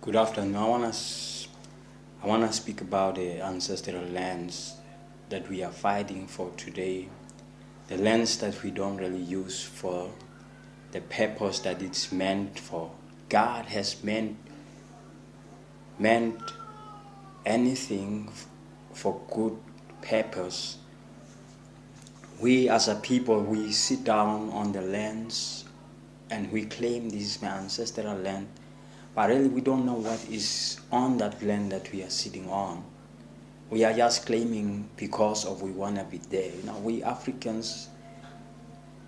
Good afternoon. I wanna speak about the ancestral lands that we are fighting for today. The lands that we don't really use for the purpose that it's meant for. God has meant anything for good purpose. We as a people, we sit down on the lands and we claim this is my ancestral land, but really we don't know what is on that land that we are sitting on. We are just claiming because of we want to be there. We Africans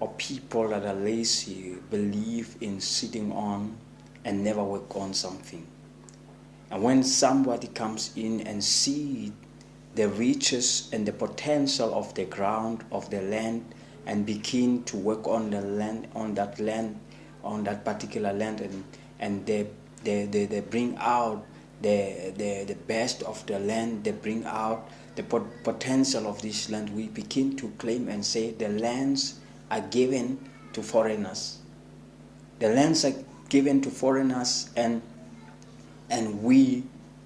or people that are lazy believe in sitting on and never work on something. And when somebody comes in and see the riches and the potential of the ground, of the land, and begin to work on the land, on that particular land, and they bring out the best of the land, they bring out the potential of this land, we begin to claim and say the lands are given to foreigners. The lands are given to foreigners, and we,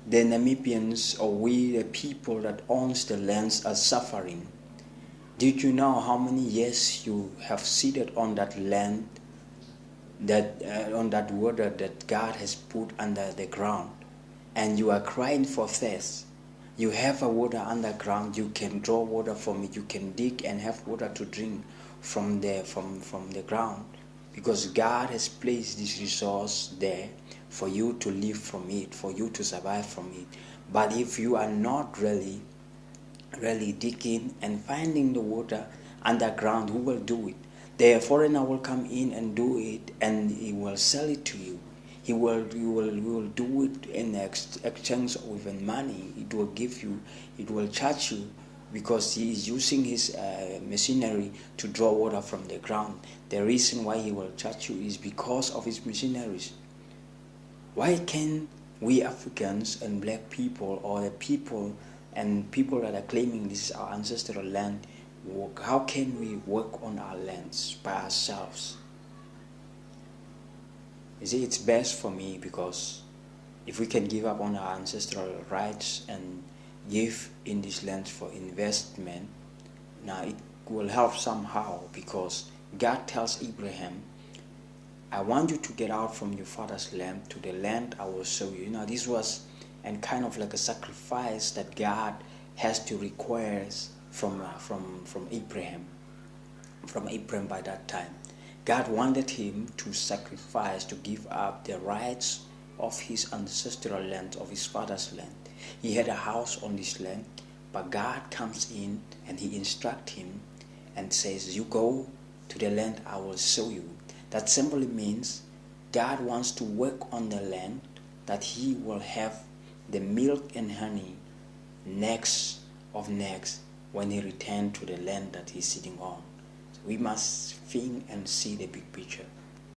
the Namibians, or we, the people that owns the lands, are suffering. Did you know how many years you have seated on that land, that on that water that God has put under the ground, and you are crying for thirst? You have a water underground, you can draw water from it, you can dig and have water to drink from the ground, because God has placed this resource there for you to live from it, for you to survive from it. But if you are not really digging and finding the water underground, who will do it? The foreigner will come in and do it, and he will sell it to you. He will do it in exchange with money. It will give you, it will charge you, because he is using his machinery to draw water from the ground. The reason why he will charge you is because of his machineries. Why can we Africans and black people, or the people that are claiming this is our ancestral land, work? How can we work on our lands by ourselves? You see, it's best for me, because if we can give up on our ancestral rights and give in this land for investment, now it will help somehow, because God tells Abraham, I want you to get out from your father's land to the land I will show you. This was and kind of like a sacrifice that God has to require from Abraham. From Abraham by that time, God wanted him to sacrifice, to give up the rights of his ancestral land, of his father's land. He had a house on this land, but God comes in and he instructs him and says, you go to the land I will show you. That simply means God wants to work on the land, that he will have the milk and honey next when he returns to the land that he's sitting on. So we must think and see the big picture.